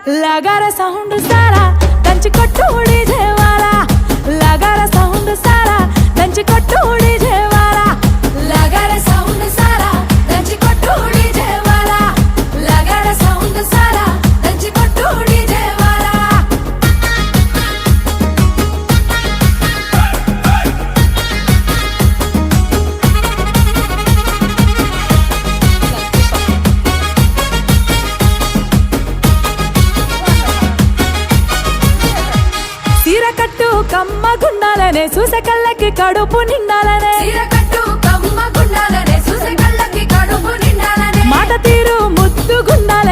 लगारा sound सारा ದಂಚಿ ಕೊಟ್ಟು ಉಳಿದೇವಾರ लगारा sound सारा ದಂಚಿ ಕೊಟ್ಟು ಉಳಿದೇವಾರ लगारा साउंड सारा ದಂಚಿ ಕೊಟ್ಟು ಉಳಿದೇವಾರ लगारा साउंड सारा ದಂಚಿ ಕೊಟ್ಟು ಉಳಿದೇವಾರ సీరకట్టు కమ్మ గుండాలనే చూసే కళ్ళకి కడుపు నిండాలనే సీరకట్టు కమ్మ గుండాలనే చూసే కళ్ళకి కడుపు నిండాలనే మాట తీరు ముద్దు గుండాలనే